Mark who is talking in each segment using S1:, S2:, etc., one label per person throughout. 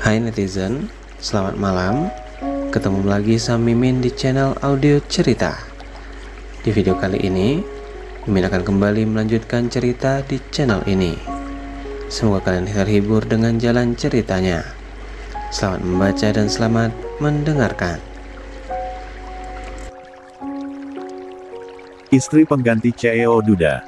S1: Hai netizen, selamat malam. Ketemu lagi sama Mimin di channel audio cerita. Di video kali ini, Mimin akan kembali melanjutkan cerita di channel ini. Semoga kalian terhibur dengan jalan ceritanya. Selamat membaca dan selamat mendengarkan.
S2: Istri pengganti CEO Duda.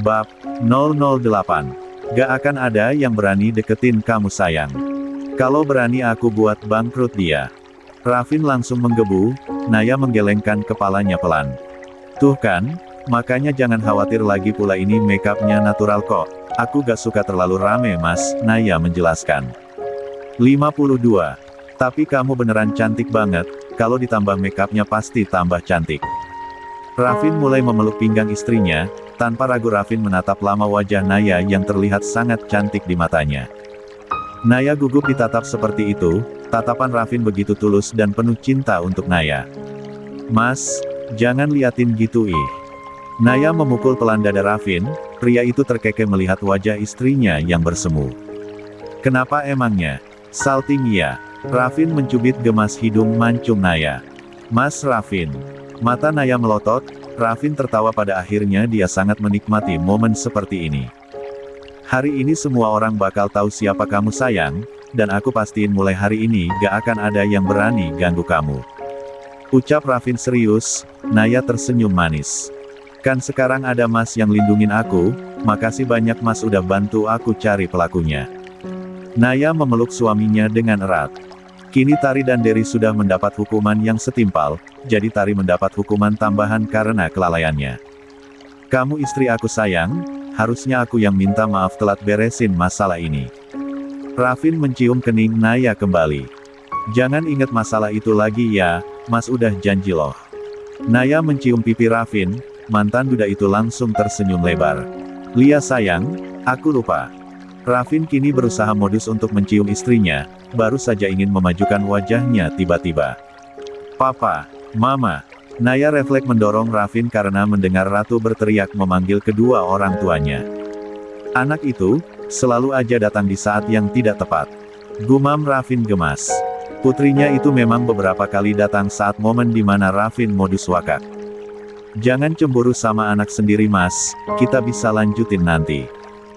S2: Bab 008. Gak akan ada yang berani deketin kamu sayang. Kalau berani aku buat bangkrut dia. Rafin langsung menggebu, Naya menggelengkan kepalanya pelan. Tuh kan, makanya jangan khawatir lagi pula ini makeupnya natural kok. Aku gak suka terlalu rame mas, Naya menjelaskan. 52. Tapi kamu beneran cantik banget, kalau ditambah makeupnya pasti tambah cantik. Rafin mulai memeluk pinggang istrinya, tanpa ragu Rafin menatap lama wajah Naya yang terlihat sangat cantik di matanya. Naya gugup ditatap seperti itu, tatapan Rafin begitu tulus dan penuh cinta untuk Naya. Mas, jangan liatin gitu ih. Naya memukul pelan dada Rafin, pria itu terkekeh melihat wajah istrinya yang bersemu. Kenapa emangnya? Salting ya. Rafin mencubit gemas hidung mancung Naya. Mas Rafin. Mata Naya melotot, Rafin tertawa pada akhirnya dia sangat menikmati momen seperti ini. Hari ini semua orang bakal tahu siapa kamu sayang, dan aku pastiin mulai hari ini gak akan ada yang berani ganggu kamu. Ucap Rafin serius, Naya tersenyum manis. Kan sekarang ada mas yang lindungin aku, makasih banyak mas udah bantu aku cari pelakunya. Naya memeluk suaminya dengan erat. Kini Tari dan Dery sudah mendapat hukuman yang setimpal, jadi Tari mendapat hukuman tambahan karena kelalaiannya. Kamu istri aku sayang, harusnya aku yang minta maaf telat beresin masalah ini. Rafin mencium kening Naya kembali. Jangan inget masalah itu lagi ya, mas udah janji loh. Naya mencium pipi Rafin, mantan duda itu langsung tersenyum lebar. Lia sayang, aku lupa. Rafin kini berusaha modus untuk mencium istrinya, baru saja ingin memajukan wajahnya tiba-tiba. Papa, Mama. Naya refleks mendorong Rafin karena mendengar Ratu berteriak memanggil kedua orang tuanya. Anak itu, selalu aja datang di saat yang tidak tepat. Gumam Rafin gemas. Putrinya itu memang beberapa kali datang saat momen di mana Rafin modus wakak. Jangan cemburu sama anak sendiri mas, kita bisa lanjutin nanti.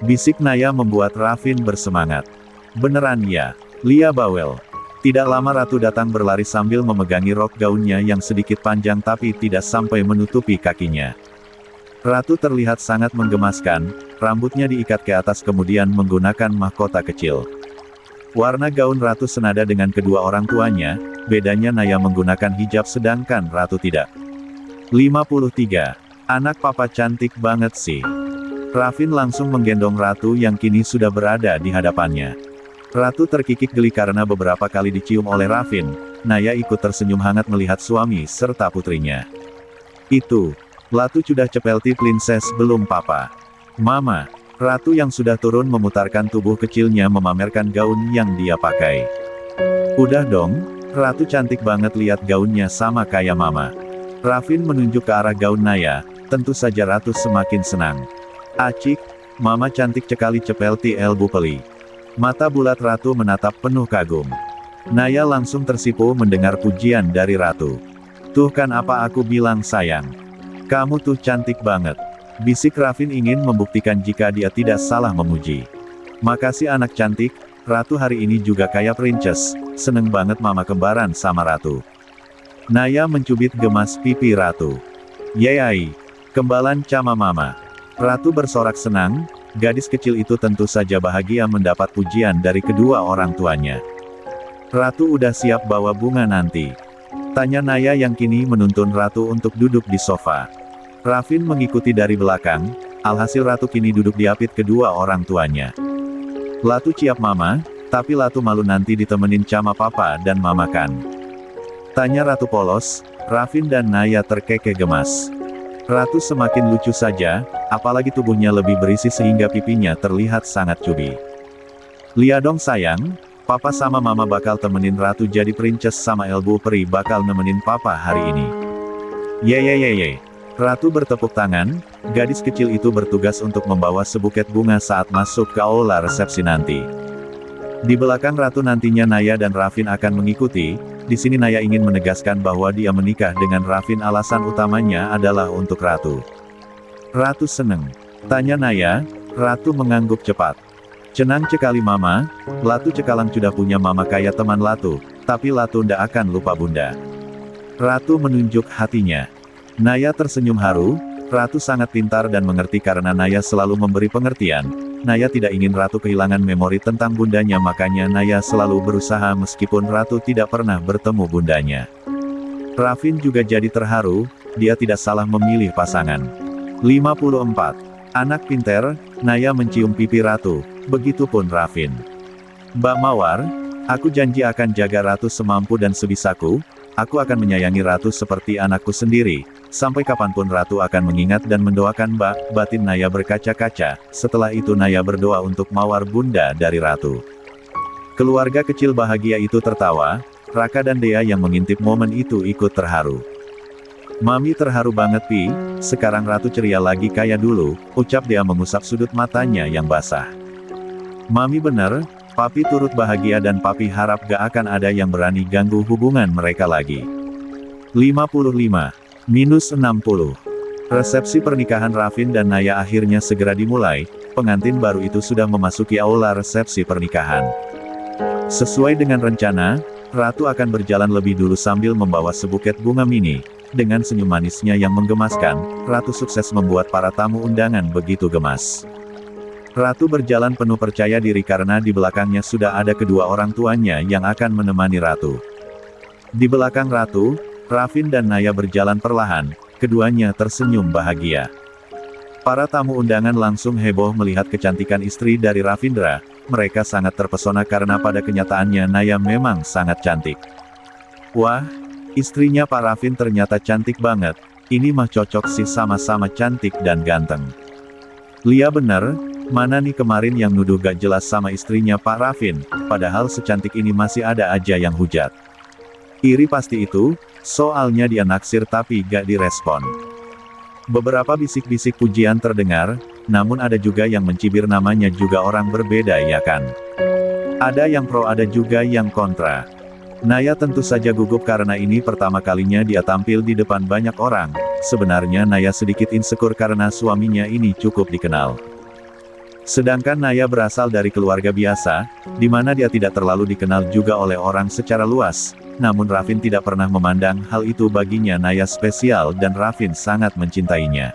S2: Bisik Naya membuat Rafin bersemangat. Beneran ya, Lia bawel. Tidak lama Ratu datang berlari sambil memegangi rok gaunnya yang sedikit panjang tapi tidak sampai menutupi kakinya. Ratu terlihat sangat menggemaskan, rambutnya diikat ke atas kemudian menggunakan mahkota kecil. Warna gaun Ratu senada dengan kedua orang tuanya, bedanya Naya menggunakan hijab sedangkan Ratu tidak. 53. Anak papa cantik banget sih. Rafin langsung menggendong Ratu yang kini sudah berada di hadapannya. Ratu terkikik geli karena beberapa kali dicium oleh Rafin, Naya ikut tersenyum hangat melihat suami serta putrinya. Itu, Latu sudah cepelti princess belum papa? Mama, Ratu yang sudah turun memutarkan tubuh kecilnya memamerkan gaun yang dia pakai. Udah dong, Ratu cantik banget lihat gaunnya sama kayak mama. Rafin menunjuk ke arah gaun Naya, tentu saja Ratu semakin senang. Acik, mama cantik sekali cepelti elbu peli. Mata bulat Ratu menatap penuh kagum. Naya langsung tersipu mendengar pujian dari Ratu. Tuh kan apa aku bilang sayang. Kamu tuh cantik banget. Bisik Rafin ingin membuktikan jika dia tidak salah memuji. Makasih anak cantik, Ratu hari ini juga kayak princess, seneng banget mama kembaran sama Ratu. Naya mencubit gemas pipi Ratu. Yeay, kembalan sama mama. Ratu bersorak senang, gadis kecil itu tentu saja bahagia mendapat pujian dari kedua orang tuanya. Ratu udah siap bawa bunga nanti? Tanya Naya yang kini menuntun Ratu untuk duduk di sofa. Rafin mengikuti dari belakang, alhasil Ratu kini duduk diapit kedua orang tuanya. Latu ciap mama, tapi Latu malu nanti ditemenin sama papa dan mama kan? Tanya Ratu polos, Rafin dan Naya terkekeh gemas. Ratu semakin lucu saja, apalagi tubuhnya lebih berisi sehingga pipinya terlihat sangat cubi. Lihat dong sayang, papa sama mama bakal temenin Ratu jadi princess sama elbu peri bakal nemenin papa hari ini. Ye. Ratu bertepuk tangan, gadis kecil itu bertugas untuk membawa sebuket bunga saat masuk ke aula resepsi nanti. Di belakang Ratu nantinya Naya dan Rafin akan mengikuti. Di sini Naya ingin menegaskan bahwa dia menikah dengan Rafin, alasan utamanya adalah untuk Ratu. Ratu seneng. Tanya Naya. Ratu mengangguk cepat. Cenang cekali mama, Latu cekalang sudah punya mama kayak teman Latu, tapi Latu ndak akan lupa bunda. Ratu menunjuk hatinya. Naya tersenyum haru. Ratu sangat pintar dan mengerti karena Naya selalu memberi pengertian. Naya tidak ingin Ratu kehilangan memori tentang bundanya, makanya Naya selalu berusaha meskipun Ratu tidak pernah bertemu bundanya. Rafin juga jadi terharu, dia tidak salah memilih pasangan. 54. Anak pinter, Naya mencium pipi Ratu, begitupun Rafin. Mbak Mawar, aku janji akan jaga Ratu semampu dan sebisaku, aku akan menyayangi Ratu seperti anakku sendiri. Sampai kapanpun Ratu akan mengingat dan mendoakan Mbak, batin Naya berkaca-kaca. Setelah itu Naya berdoa untuk Mawar, bunda dari Ratu. Keluarga kecil bahagia itu tertawa, Raka dan Dea yang mengintip momen itu ikut terharu. Mami terharu banget Pi, sekarang Ratu ceria lagi kayak dulu, ucap Dea mengusap sudut matanya yang basah. Mami bener, Papi turut bahagia dan Papi harap gak akan ada yang berani ganggu hubungan mereka lagi. 55. Minus 60. Resepsi pernikahan Rafin dan Naya akhirnya segera dimulai, pengantin baru itu sudah memasuki aula resepsi pernikahan. Sesuai dengan rencana, Ratu akan berjalan lebih dulu sambil membawa sebuket bunga mini. Dengan senyum manisnya yang menggemaskan, Ratu sukses membuat para tamu undangan begitu gemas. Ratu berjalan penuh percaya diri karena di belakangnya sudah ada kedua orang tuanya yang akan menemani Ratu. Di belakang Ratu, Rafin dan Naya berjalan perlahan, keduanya tersenyum bahagia. Para tamu undangan langsung heboh melihat kecantikan istri dari Rafindra, mereka sangat terpesona karena pada kenyataannya Naya memang sangat cantik. Wah, istrinya Pak Rafin ternyata cantik banget, ini mah cocok sih, sama-sama cantik dan ganteng. Lia bener, mana nih kemarin yang nuduh gak jelas sama istrinya Pak Rafin, padahal secantik ini masih ada aja yang hujat. Iri pasti itu, soalnya dia naksir tapi gak direspon. Beberapa bisik-bisik pujian terdengar, namun ada juga yang mencibir, namanya juga orang berbeda ya kan. Ada yang pro ada juga yang kontra. Naya tentu saja gugup karena ini pertama kalinya dia tampil di depan banyak orang, sebenarnya Naya sedikit insecure karena suaminya ini cukup dikenal. Sedangkan Naya berasal dari keluarga biasa, di mana dia tidak terlalu dikenal juga oleh orang secara luas. Namun Rafin tidak pernah memandang hal itu, baginya Naya spesial dan Rafin sangat mencintainya.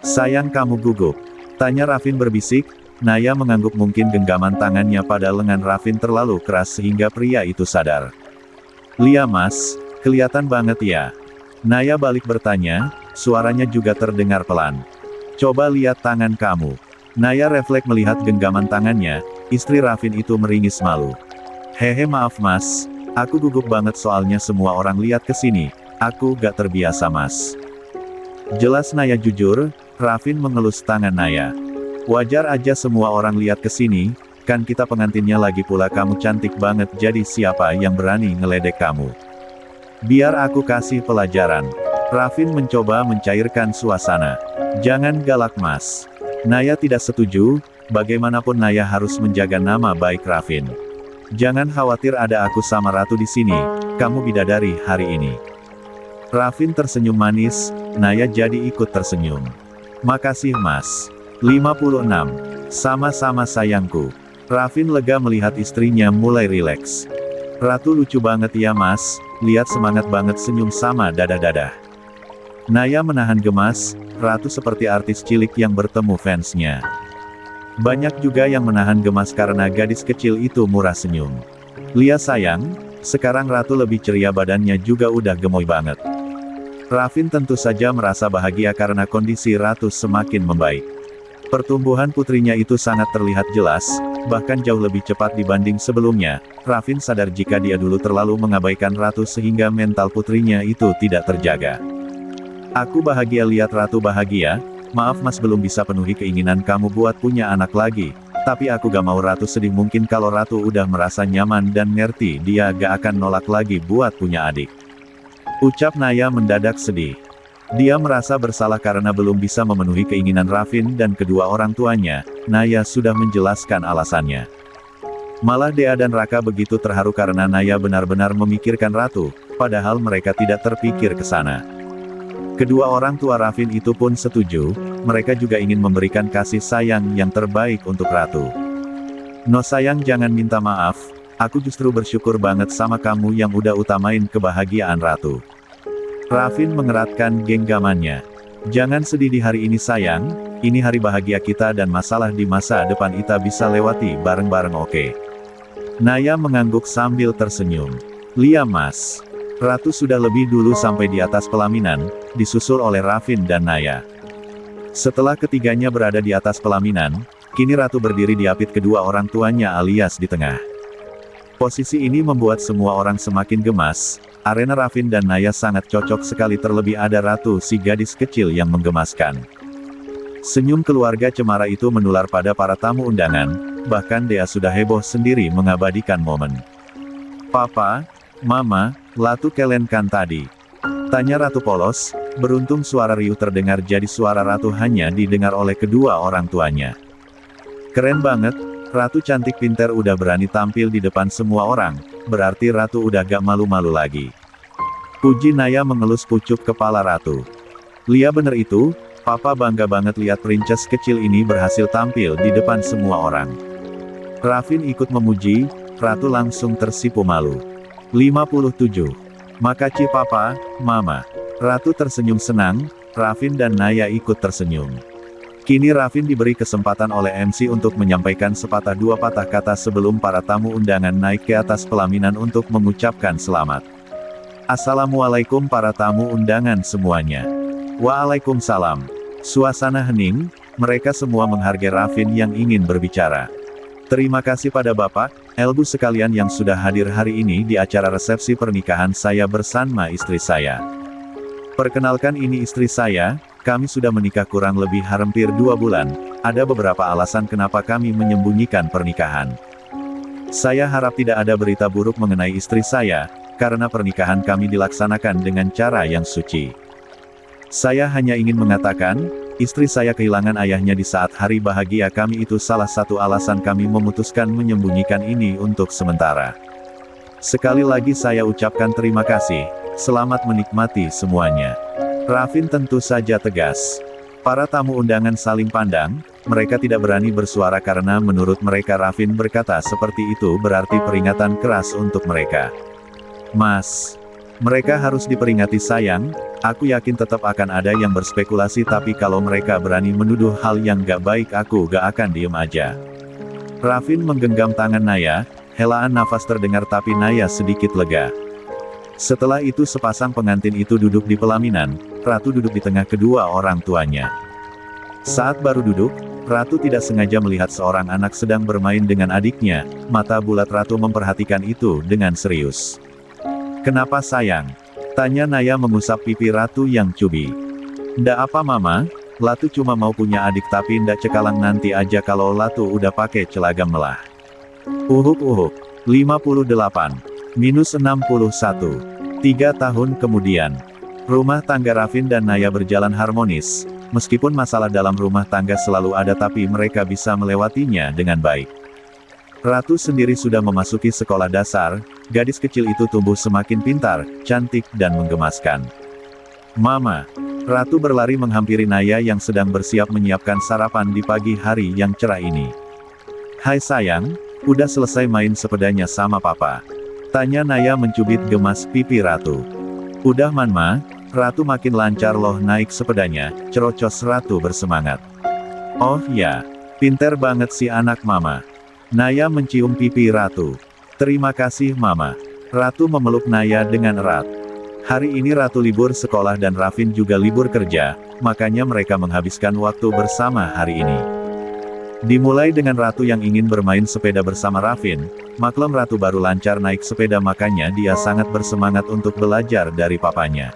S2: Sayang kamu gugup? Tanya Rafin berbisik. Naya mengangguk, mungkin genggaman tangannya pada lengan Rafin terlalu keras sehingga pria itu sadar. Lia mas, kelihatan banget ya. Naya balik bertanya, suaranya juga terdengar pelan. Coba lihat tangan kamu. Naya refleks melihat genggaman tangannya, istri Rafin itu meringis malu. Hehe maaf mas, aku gugup banget soalnya semua orang lihat ke sini, aku gak terbiasa mas. Jelas Naya jujur, Rafin mengelus tangan Naya. Wajar aja semua orang lihat ke sini, kan kita pengantinnya, lagi pula kamu cantik banget, jadi siapa yang berani ngeledek kamu? Biar aku kasih pelajaran. Rafin mencoba mencairkan suasana. Jangan galak mas. Naya tidak setuju, bagaimanapun Naya harus menjaga nama baik Rafin. Jangan khawatir, ada aku sama Ratu di sini, kamu bidadari hari ini. Rafin tersenyum manis, Naya jadi ikut tersenyum. Makasih mas. 56. Sama-sama sayangku. Rafin lega melihat istrinya mulai rileks. Ratu lucu banget ya mas, lihat semangat banget senyum sama dadah-dadah. Naya menahan gemas, Ratu seperti artis cilik yang bertemu fansnya. Banyak juga yang menahan gemas karena gadis kecil itu murah senyum. Lia sayang, sekarang Ratu lebih ceria, badannya juga udah gemoy banget. Rafin tentu saja merasa bahagia karena kondisi Ratu semakin membaik. Pertumbuhan putrinya itu sangat terlihat jelas, bahkan jauh lebih cepat dibanding sebelumnya. Rafin sadar jika dia dulu terlalu mengabaikan Ratu sehingga mental putrinya itu tidak terjaga. Aku bahagia lihat Ratu bahagia, maaf mas belum bisa penuhi keinginan kamu buat punya anak lagi, tapi aku gak mau Ratu sedih, mungkin kalau Ratu udah merasa nyaman dan ngerti dia gak akan nolak lagi buat punya adik. Ucap Naya mendadak sedih. Dia merasa bersalah karena belum bisa memenuhi keinginan Rafin dan kedua orang tuanya. Naya sudah menjelaskan alasannya. Malah Dea dan Raka begitu terharu karena Naya benar-benar memikirkan Ratu, padahal mereka tidak terpikir ke sana. Kedua orang tua Rafin itu pun setuju, mereka juga ingin memberikan kasih sayang yang terbaik untuk Ratu. No sayang, jangan minta maaf, aku justru bersyukur banget sama kamu yang udah utamain kebahagiaan Ratu. Rafin mengeratkan genggamannya. Jangan sedih di hari ini sayang, ini hari bahagia kita dan masalah di masa depan kita bisa lewati bareng-bareng, oke? Naya mengangguk sambil tersenyum. Lia Mas. Ratu sudah lebih dulu sampai di atas pelaminan, disusul oleh Rafin dan Naya. Setelah ketiganya berada di atas pelaminan, kini Ratu berdiri di apit kedua orang tuanya alias di tengah. Posisi ini membuat semua orang semakin gemas, arena Rafin dan Naya sangat cocok sekali, terlebih ada Ratu si gadis kecil yang menggemaskan. Senyum keluarga cemara itu menular pada para tamu undangan, bahkan Dea sudah heboh sendiri mengabadikan momen. Papa, Mama, Latu kelen kan tadi? Tanya Ratu polos, beruntung suara riuh terdengar jadi suara Ratu hanya didengar oleh kedua orang tuanya. Keren banget, Ratu cantik pinter udah berani tampil di depan semua orang, berarti Ratu udah gak malu-malu lagi. Puji Naya mengelus pucuk kepala Ratu. Lia bener itu, Papa bangga banget lihat princess kecil ini berhasil tampil di depan semua orang. Rafin ikut memuji, Ratu langsung tersipu malu. 57. Makasih Papa, Mama. Ratu tersenyum senang, Rafin dan Naya ikut tersenyum. Kini Rafin diberi kesempatan oleh MC untuk menyampaikan sepatah dua patah kata sebelum para tamu undangan naik ke atas pelaminan untuk mengucapkan selamat. Assalamualaikum para tamu undangan semuanya. Waalaikumsalam. Suasana hening, mereka semua menghargai Rafin yang ingin berbicara. Terima kasih pada Bapak, Ibu sekalian yang sudah hadir hari ini di acara resepsi pernikahan saya bersama istri saya. Perkenalkan, ini istri saya, kami sudah menikah kurang lebih hampir 2 bulan, ada beberapa alasan kenapa kami menyembunyikan pernikahan. Saya harap tidak ada berita buruk mengenai istri saya, karena pernikahan kami dilaksanakan dengan cara yang suci. Saya hanya ingin mengatakan, istri saya kehilangan ayahnya di saat hari bahagia kami, itu salah satu alasan kami memutuskan menyembunyikan ini untuk sementara. Sekali lagi saya ucapkan terima kasih, selamat menikmati semuanya. Rafin tentu saja tegas. Para tamu undangan saling pandang, mereka tidak berani bersuara karena menurut mereka Rafin berkata seperti itu berarti peringatan keras untuk mereka. Mas, mereka harus diperingati sayang, aku yakin tetap akan ada yang berspekulasi, tapi kalau mereka berani menuduh hal yang gak baik aku gak akan diem aja. Rafin menggenggam tangan Naya, helaan nafas terdengar tapi Naya sedikit lega. Setelah itu sepasang pengantin itu duduk di pelaminan, Ratu duduk di tengah kedua orang tuanya. Saat baru duduk, Ratu tidak sengaja melihat seorang anak sedang bermain dengan adiknya, mata bulat Ratu memperhatikan itu dengan serius. Kenapa sayang? Tanya Naya mengusap pipi Ratu yang cubi. Ndak apa Mama, Latu cuma mau punya adik tapi ndak cekalang, nanti aja kalau Latu udah pakai celagam melah. Uhuk. 58. Minus 61. 3 tahun kemudian. Rumah tangga Rafin dan Naya berjalan harmonis, meskipun masalah dalam rumah tangga selalu ada tapi mereka bisa melewatinya dengan baik. Ratu sendiri sudah memasuki sekolah dasar, gadis kecil itu tumbuh semakin pintar, cantik dan menggemaskan. Mama. Ratu berlari menghampiri Naya yang sedang bersiap menyiapkan sarapan di pagi hari yang cerah ini. Hai sayang, udah selesai main sepedanya sama Papa? Tanya Naya mencubit gemas pipi Ratu. Udah Mama, Ratu makin lancar loh naik sepedanya, cerocos Ratu bersemangat. Oh ya, pinter banget si anak Mama. Naya mencium pipi Ratu. Terima kasih Mama. Ratu memeluk Naya dengan erat. Hari ini Ratu libur sekolah dan Rafin juga libur kerja, makanya mereka menghabiskan waktu bersama hari ini. Dimulai dengan Ratu yang ingin bermain sepeda bersama Rafin, maklum Ratu baru lancar naik sepeda makanya dia sangat bersemangat untuk belajar dari papanya.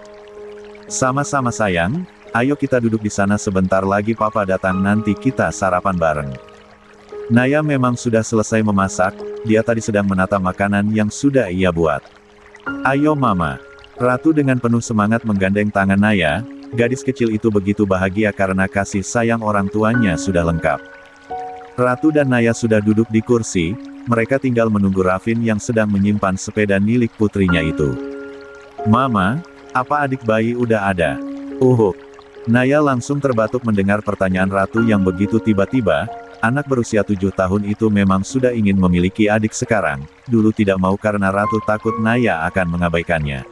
S2: Sama-sama sayang, ayo kita duduk di sana sebentar lagi Papa datang, nanti kita sarapan bareng. Naya memang sudah selesai memasak, dia tadi sedang menata makanan yang sudah ia buat. Ayo Mama. Ratu dengan penuh semangat menggandeng tangan Naya, gadis kecil itu begitu bahagia karena kasih sayang orang tuanya sudah lengkap. Ratu dan Naya sudah duduk di kursi, mereka tinggal menunggu Rafin yang sedang menyimpan sepeda milik putrinya itu. "Mama, apa adik bayi udah ada?" Naya langsung terbatuk mendengar pertanyaan ratu yang begitu tiba-tiba. Anak berusia 7 tahun itu memang sudah ingin memiliki adik sekarang, dulu tidak mau karena ratu takut Naya akan mengabaikannya.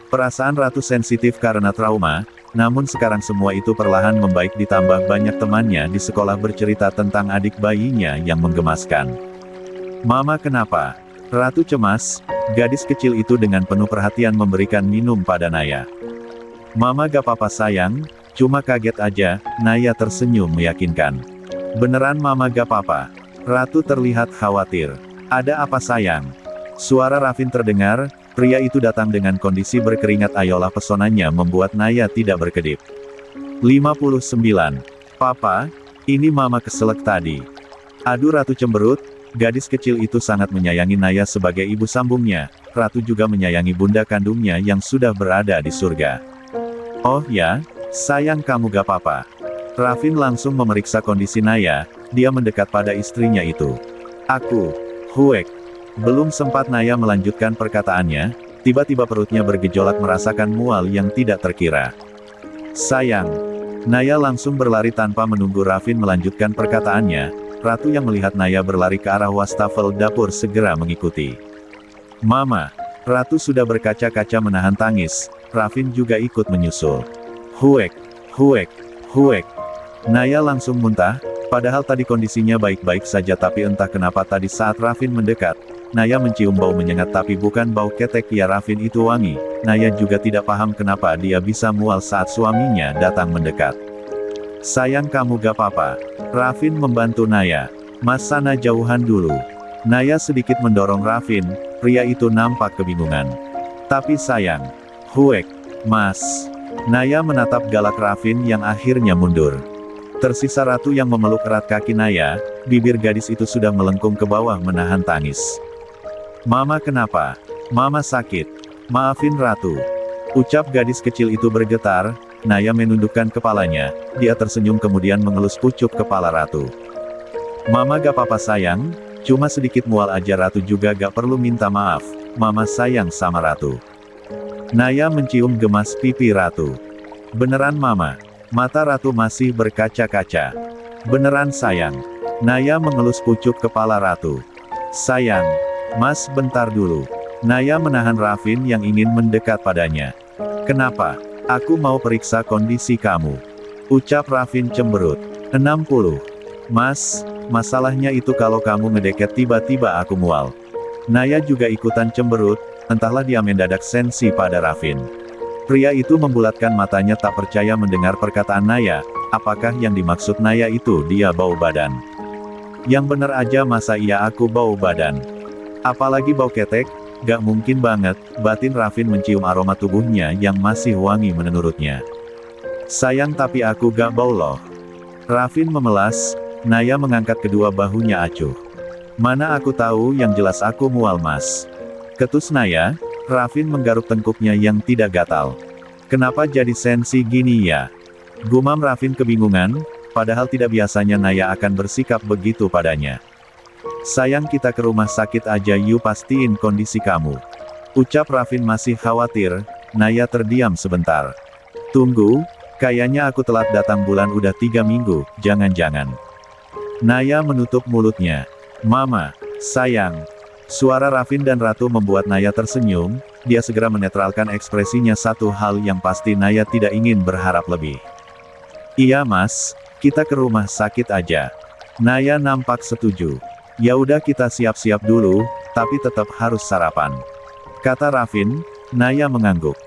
S2: Perasaan ratu sensitif karena trauma, namun sekarang semua itu perlahan membaik ditambah banyak temannya di sekolah bercerita tentang adik bayinya yang menggemaskan. "Mama kenapa?" Ratu cemas, gadis kecil itu dengan penuh perhatian memberikan minum pada Naya. "Mama gak apa-apa sayang, cuma kaget aja," Naya tersenyum meyakinkan. "Beneran mama gak apa-apa?" Ratu terlihat khawatir. "Ada apa sayang?" Suara Rafin terdengar, pria itu datang dengan kondisi berkeringat. Ayolah pesonanya membuat Naya tidak berkedip. 59. "Papa, ini mama keselak tadi." Aduh, Ratu cemberut, gadis kecil itu sangat menyayangi Naya sebagai ibu sambungnya. Ratu juga menyayangi bunda kandungnya yang sudah berada di surga. "Oh ya, sayang kamu gak apa-apa." Rafin langsung memeriksa kondisi Naya, dia mendekat pada istrinya itu. Huek. Belum sempat Naya melanjutkan perkataannya, tiba-tiba perutnya bergejolak merasakan mual yang tidak terkira. "Sayang." Naya langsung berlari tanpa menunggu Rafin melanjutkan perkataannya. Ratu yang melihat Naya berlari ke arah wastafel dapur segera mengikuti. "Mama." Ratu sudah berkaca-kaca menahan tangis, Rafin juga ikut menyusul. Huek. Naya langsung muntah, padahal tadi kondisinya baik-baik saja tapi entah kenapa tadi saat Rafin mendekat, Naya mencium bau menyengat tapi bukan bau ketek. Ya Rafin itu wangi. Naya juga tidak paham kenapa dia bisa mual saat suaminya datang mendekat. "Sayang kamu gak apa-apa." Rafin membantu Naya. "Mas sana jauhan dulu." Naya sedikit mendorong Rafin, pria itu nampak kebingungan. "Tapi sayang." Huek. "Mas." Naya menatap galak Rafin yang akhirnya mundur. Tersisa Ratu yang memeluk erat kaki Naya, bibir gadis itu sudah melengkung ke bawah menahan tangis. "Mama kenapa?" "Mama sakit. Maafin Ratu." Ucap gadis kecil itu bergetar. Naya menundukkan kepalanya, dia tersenyum kemudian mengelus pucuk kepala Ratu. "Mama gak apa-apa sayang, cuma sedikit mual aja." Ratu juga gak perlu minta maaf, Mama sayang sama Ratu. Naya mencium gemas pipi Ratu. "Beneran Mama?" Mata Ratu masih berkaca-kaca. "Beneran sayang." Naya mengelus pucuk kepala Ratu. "Sayang. Mas bentar dulu." Naya menahan Rafin yang ingin mendekat padanya. "Kenapa? Aku mau periksa kondisi kamu." Ucap Rafin cemberut. 60. "Mas, masalahnya itu kalau kamu ngedeket tiba-tiba aku mual." Naya juga ikutan cemberut, entahlah dia mendadak sensi pada Rafin. Pria itu membulatkan matanya tak percaya mendengar perkataan Naya. Apakah yang dimaksud Naya itu dia bau badan? "Yang bener aja masa iya aku bau badan? Apalagi bau ketek? Gak mungkin banget," batin Rafin mencium aroma tubuhnya yang masih wangi menurutnya. "Sayang tapi aku gak bau loh." Rafin memelas, Naya mengangkat kedua bahunya acuh. "Mana aku tahu, yang jelas aku mual Mas." Ketus Naya, Rafin menggaruk tengkuknya yang tidak gatal. "Kenapa jadi sensi gini ya?" Gumam Rafin kebingungan, padahal tidak biasanya Naya akan bersikap begitu padanya. "Sayang kita ke rumah sakit aja yuk, pastiin kondisi kamu." Ucap Rafin masih khawatir. Naya terdiam sebentar. "Tunggu, kayaknya aku telat datang bulan udah 3 minggu, jangan-jangan." Naya menutup mulutnya. "Mama, sayang." Suara Rafin dan Ratu membuat Naya tersenyum, dia segera menetralkan ekspresinya. Satu hal yang pasti Naya tidak ingin berharap lebih. "Iya Mas, kita ke rumah sakit aja." Naya nampak setuju. "Ya udah kita siap-siap dulu, tapi tetap harus sarapan," kata Rafin. Naya mengangguk.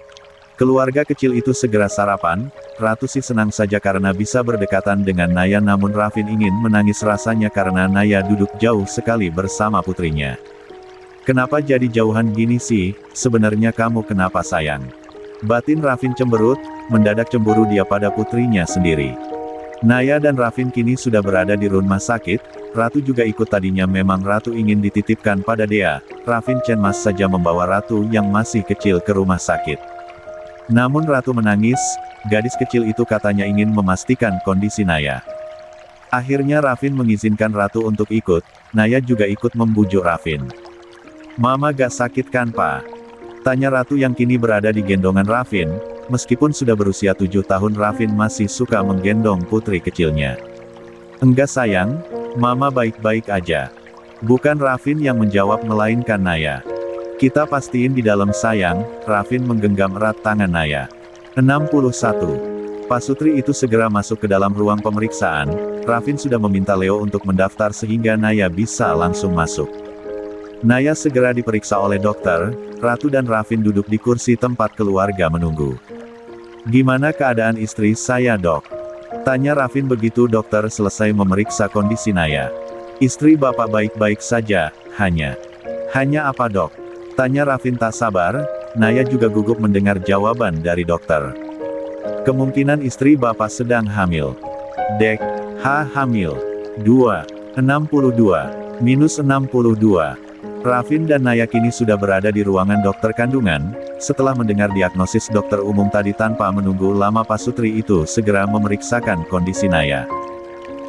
S2: Keluarga kecil itu segera sarapan. Ratu sih senang saja karena bisa berdekatan dengan Naya, namun Rafin ingin menangis rasanya karena Naya duduk jauh sekali bersama putrinya. "Kenapa jadi jauhan gini sih, sebenarnya kamu kenapa sayang?" Batin Rafin cemberut, mendadak cemburu dia pada putrinya sendiri. Naya dan Rafin kini sudah berada di rumah sakit. Ratu juga ikut. Tadinya memang Ratu ingin dititipkan pada Dea. Rafin cemas saja membawa Ratu yang masih kecil ke rumah sakit. Namun Ratu menangis, gadis kecil itu katanya ingin memastikan kondisi Naya. Akhirnya Rafin mengizinkan Ratu untuk ikut, Naya juga ikut membujuk Rafin. "Mama gak sakit kan, Pak?" tanya Ratu yang kini berada di gendongan Rafin. Meskipun sudah berusia 7 tahun, Rafin masih suka menggendong putri kecilnya. "Enggak sayang, Mama baik-baik aja." Bukan Rafin yang menjawab melainkan Naya. "Kita pastiin di dalam sayang." Rafin menggenggam erat tangan Naya. 61. Pasutri itu segera masuk ke dalam ruang pemeriksaan. Rafin sudah meminta Leo untuk mendaftar sehingga Naya bisa langsung masuk. Naya segera diperiksa oleh dokter. Ratu dan Rafin duduk di kursi tempat keluarga menunggu. "Gimana keadaan istri saya, Dok?" tanya Rafin begitu dokter selesai memeriksa kondisi Naya. "Istri Bapak baik-baik saja, hanya apa, Dok?" tanya Rafin tak sabar. Naya juga gugup mendengar jawaban dari dokter. "Kemungkinan istri Bapak sedang hamil." "Dek, hamil. 62. Rafin dan Naya kini sudah berada di ruangan dokter kandungan. Setelah mendengar diagnosis dokter umum tadi tanpa menunggu lama, Pasutri itu segera memeriksakan kondisi Naya.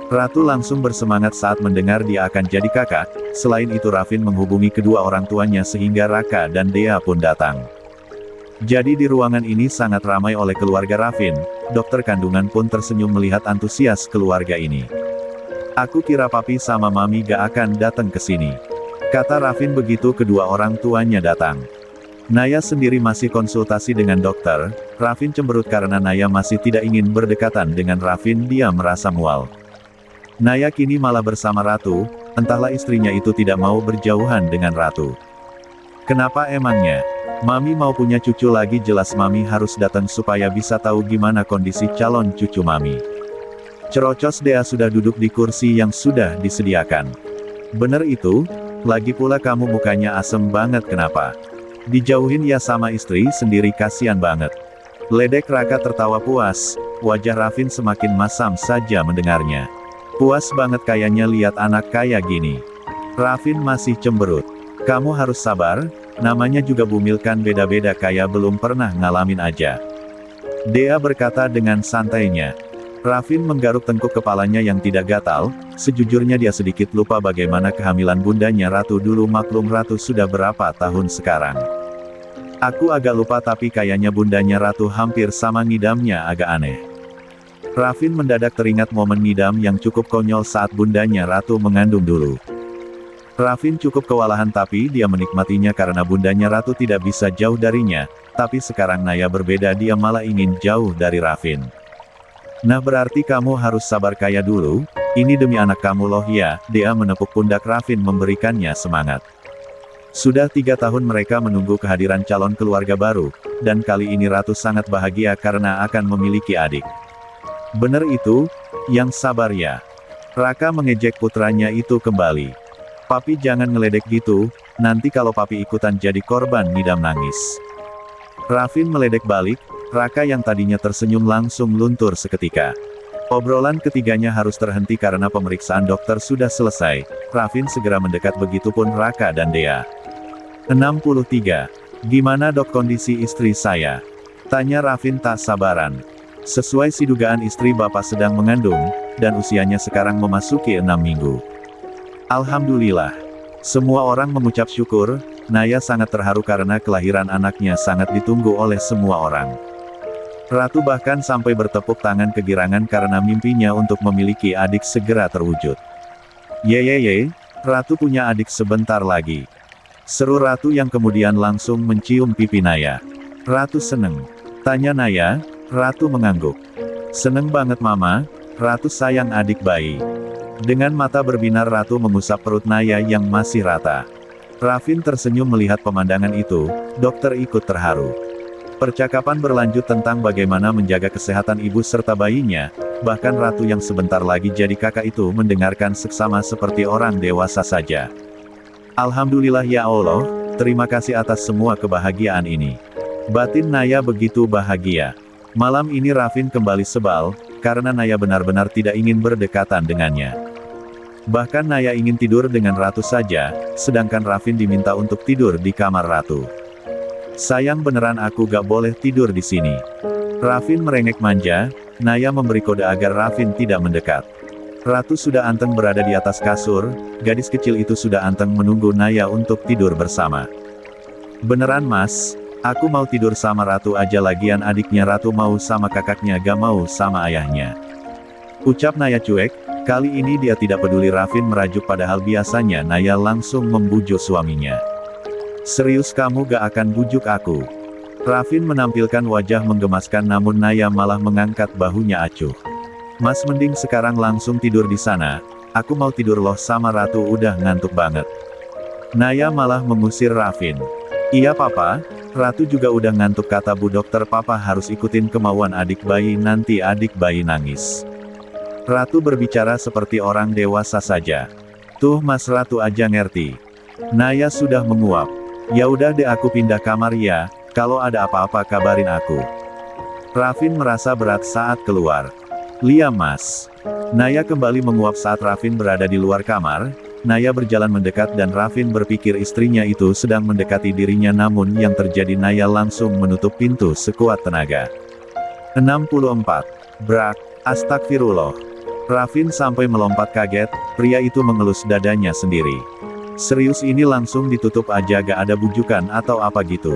S2: Ratu langsung bersemangat saat mendengar dia akan jadi kakak. Selain itu Rafin menghubungi kedua orang tuanya sehingga Raka dan Dea pun datang. Jadi di ruangan ini sangat ramai oleh keluarga Rafin. Dokter kandungan pun tersenyum melihat antusias keluarga ini. "Aku kira papi sama mami gak akan datang ke sini," kata Rafin begitu kedua orang tuanya datang. Naya sendiri masih konsultasi dengan dokter. Rafin cemberut karena Naya masih tidak ingin berdekatan dengan Rafin, dia merasa mual. Naya kini malah bersama Ratu, entahlah istrinya itu tidak mau berjauhan dengan Ratu. "Kenapa emangnya? Mami mau punya cucu lagi, jelas Mami harus datang supaya bisa tahu gimana kondisi calon cucu Mami." Cerocos Dea sudah duduk di kursi yang sudah disediakan. "Bener itu, lagi pula kamu mukanya asem banget, kenapa? Dijauhin ya sama istri sendiri, kasihan banget." Ledek Raka tertawa puas. Wajah Rafin semakin masam saja mendengarnya. "Puas banget kayaknya lihat anak kaya gini." Rafin masih cemberut. "Kamu harus sabar, namanya juga bumil kan, beda-beda kayak belum pernah ngalamin aja." Dea berkata dengan santainya. Rafin menggaruk tengkuk kepalanya yang tidak gatal. Sejujurnya dia sedikit lupa bagaimana kehamilan bundanya Ratu dulu, maklum Ratu sudah berapa tahun sekarang. "Aku agak lupa tapi kayaknya bundanya Ratu hampir sama ngidamnya, agak aneh." Rafin mendadak teringat momen ngidam yang cukup konyol saat bundanya Ratu mengandung dulu. Rafin cukup kewalahan tapi dia menikmatinya karena bundanya Ratu tidak bisa jauh darinya. Tapi sekarang Naya berbeda, dia malah ingin jauh dari Rafin. "Nah berarti kamu harus sabar kayak dulu, ini demi anak kamu loh ya." Dea menepuk pundak Rafin memberikannya semangat. Sudah 3 tahun mereka menunggu kehadiran calon keluarga baru, dan kali ini Ratu sangat bahagia karena akan memiliki adik. "Bener itu, yang sabar ya." Raka mengejek putranya itu kembali. "Papi jangan ngeledek gitu, nanti kalau papi ikutan jadi korban ngidam nangis." Rafin meledek balik. Raka yang tadinya tersenyum langsung luntur seketika. Obrolan ketiganya harus terhenti karena pemeriksaan dokter sudah selesai. Rafin segera mendekat, begitupun Raka dan Dea. 63. "Gimana Dok kondisi istri saya?" tanya Rafin tak sabaran. Sesuai si dugaan, istri Bapak sedang mengandung, dan usianya sekarang memasuki 6 minggu. "Alhamdulillah." Semua orang mengucap syukur. Naya sangat terharu karena kelahiran anaknya sangat ditunggu oleh semua orang. Ratu bahkan sampai bertepuk tangan kegirangan karena mimpinya untuk memiliki adik segera terwujud. "Yeyeye, Ratu punya adik sebentar lagi," seru Ratu yang kemudian langsung mencium pipi Naya. "Ratu seneng?" tanya Naya. Ratu mengangguk. "Seneng banget Mama, Ratu sayang adik bayi." Dengan mata berbinar Ratu mengusap perut Naya yang masih rata. Rafin tersenyum melihat pemandangan itu. Dokter ikut terharu. Percakapan berlanjut tentang bagaimana menjaga kesehatan ibu serta bayinya. Bahkan Ratu yang sebentar lagi jadi kakak itu mendengarkan seksama seperti orang dewasa saja. "Alhamdulillah ya Allah, terima kasih atas semua kebahagiaan ini." Batin Naya begitu bahagia. Malam ini Rafin kembali sebal, karena Naya benar-benar tidak ingin berdekatan dengannya. Bahkan Naya ingin tidur dengan Ratu saja, sedangkan Rafin diminta untuk tidur di kamar Ratu. "Sayang beneran aku gak boleh tidur di sini." Rafin merengek manja. Naya memberi kode agar Rafin tidak mendekat. Ratu sudah anteng berada di atas kasur, gadis kecil itu sudah anteng menunggu Naya untuk tidur bersama. Beneran mas, aku mau tidur sama Ratu aja, lagian adiknya Ratu mau sama kakaknya gak mau sama ayahnya. Ucap Naya cuek, kali ini dia tidak peduli Rafin merajuk, padahal biasanya Naya langsung membujuk suaminya. Serius kamu gak akan bujuk aku? Rafin menampilkan wajah menggemaskan, namun Naya malah mengangkat bahunya acuh. Mas mending sekarang langsung tidur di sana, aku mau tidur loh sama Ratu, udah ngantuk banget. Naya malah mengusir Rafin. Iya papa, Ratu juga udah ngantuk, kata Bu Dokter, papa harus ikutin kemauan adik bayi, nanti adik bayi nangis. Ratu berbicara seperti orang dewasa saja. Tuh mas, Ratu aja ngerti. Naya sudah menguap. Ya udah deh, aku pindah kamar ya, kalau ada apa-apa kabarin aku. Rafin merasa berat saat keluar. Lia mas. Naya kembali menguap saat Rafin berada di luar kamar. Naya berjalan mendekat dan Rafin berpikir istrinya itu sedang mendekati dirinya, namun yang terjadi Naya langsung menutup pintu sekuat tenaga. 64. Brak, astagfirullah. Rafin sampai melompat kaget, pria itu mengelus dadanya sendiri. Serius ini langsung ditutup aja, gak ada bujukan atau apa gitu.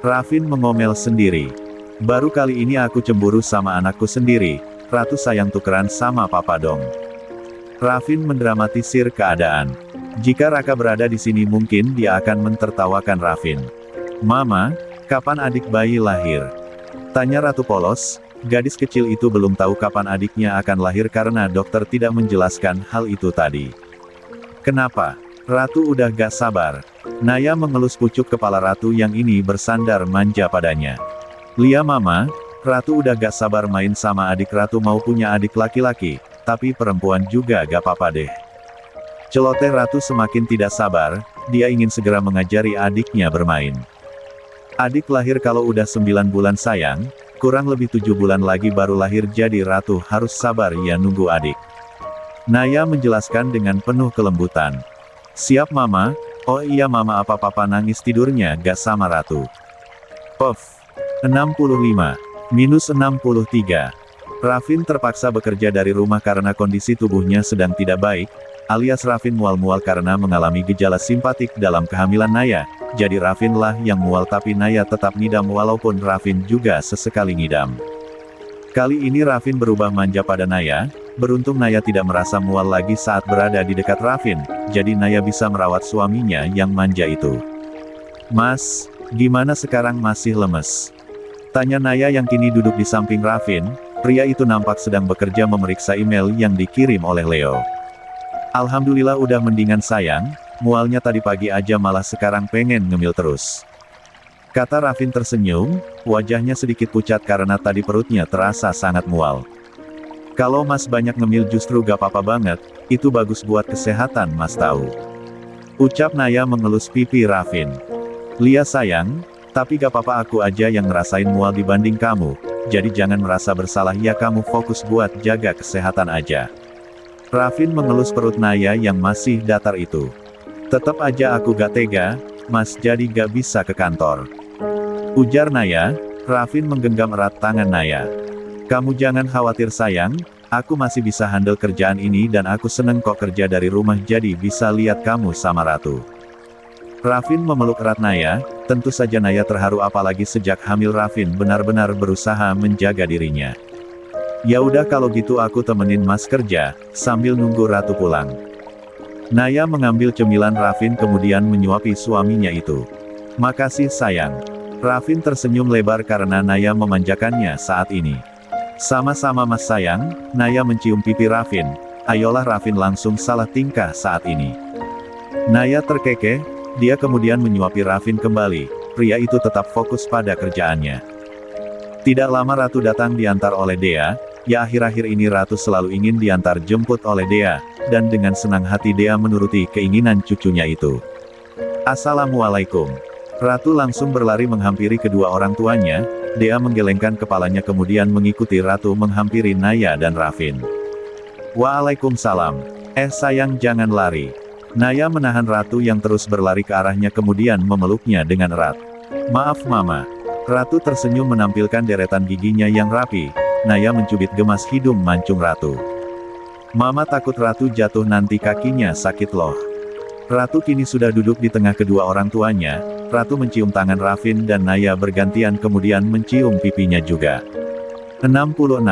S2: Rafin mengomel sendiri. Baru kali ini aku cemburu sama anakku sendiri, Ratu sayang tukeran sama papa dong. Rafin mendramatisir keadaan. Jika Raka berada di sini mungkin dia akan mentertawakan Rafin. Mama, kapan adik bayi lahir? Tanya Ratu polos. Gadis kecil itu belum tahu kapan adiknya akan lahir karena dokter tidak menjelaskan hal itu tadi. Kenapa? Ratu udah gak sabar. Naya mengelus pucuk kepala Ratu yang ini bersandar manja padanya. Lia mama, Ratu udah gak sabar main sama adik, Ratu mau punya adik laki-laki, tapi perempuan juga gak apa-apa deh. Celoteh Ratu semakin tidak sabar, dia ingin segera mengajari adiknya bermain. Adik lahir kalau udah 9 bulan sayang. Kurang lebih 7 bulan lagi baru lahir, jadi Ratu harus sabar ya nunggu adik. Naya menjelaskan dengan penuh kelembutan. Siap mama, oh iya mama, apa papa nangis tidurnya gak sama Ratu? Puff. 65. Minus 63. Rafin terpaksa bekerja dari rumah karena kondisi tubuhnya sedang tidak baik, alias Rafin mual-mual karena mengalami gejala simpatik dalam kehamilan Naya. Jadi Rafin lah yang mual, tapi Naya tetap ngidam walaupun Rafin juga sesekali ngidam. Kali ini Rafin berubah manja pada Naya, beruntung Naya tidak merasa mual lagi saat berada di dekat Rafin, jadi Naya bisa merawat suaminya yang manja itu. Mas, gimana sekarang, masih lemes? Tanya Naya yang kini duduk di samping Rafin. Pria itu nampak sedang bekerja memeriksa email yang dikirim oleh Leo. Alhamdulillah udah mendingan sayang. Mualnya tadi pagi aja malah sekarang pengen ngemil terus. Kata Rafin tersenyum, wajahnya sedikit pucat karena tadi perutnya terasa sangat mual. Kalau mas banyak ngemil justru gak apa-apa banget, itu bagus buat kesehatan mas tahu. Ucap Naya mengelus pipi Rafin. Lia sayang, tapi gak apa-apa, aku aja yang ngerasain mual dibanding kamu, jadi jangan merasa bersalah ya, kamu fokus buat jaga kesehatan aja. Rafin mengelus perut Naya yang masih datar itu. Tetap aja aku gak tega, mas, jadi gak bisa ke kantor. Ujar Naya. Rafin menggenggam erat tangan Naya. Kamu jangan khawatir sayang, aku masih bisa handle kerjaan ini dan aku seneng kok kerja dari rumah jadi bisa lihat kamu sama Ratu. Rafin memeluk erat Naya, tentu saja Naya terharu apalagi sejak hamil Rafin benar-benar berusaha menjaga dirinya. Ya udah kalau gitu aku temenin mas kerja, sambil nunggu Ratu pulang. Naya mengambil cemilan Rafin kemudian menyuapi suaminya itu. Makasih sayang. Rafin tersenyum lebar karena Naya memanjakannya saat ini. Sama-sama mas sayang, Naya mencium pipi Rafin. Ayolah, Rafin langsung salah tingkah saat ini. Naya terkekeh, dia kemudian menyuapi Rafin kembali. Pria itu tetap fokus pada kerjaannya. Tidak lama Ratu datang diantar oleh Dea. Ya akhir-akhir ini Ratu selalu ingin diantar jemput oleh Dea, dan dengan senang hati Dea menuruti keinginan cucunya itu. Assalamualaikum. Ratu langsung berlari menghampiri kedua orang tuanya. Dea menggelengkan kepalanya kemudian mengikuti Ratu menghampiri Naya dan Rafin. Waalaikumsalam. Sayang jangan lari. Naya menahan Ratu yang terus berlari ke arahnya kemudian memeluknya dengan erat. Maaf mama. Ratu tersenyum menampilkan deretan giginya yang rapi. Naya mencubit gemas hidung mancung Ratu. Mama takut Ratu jatuh nanti kakinya sakit loh. Ratu kini sudah duduk di tengah kedua orang tuanya. Ratu mencium tangan Rafin dan Naya bergantian kemudian mencium pipinya juga. 66.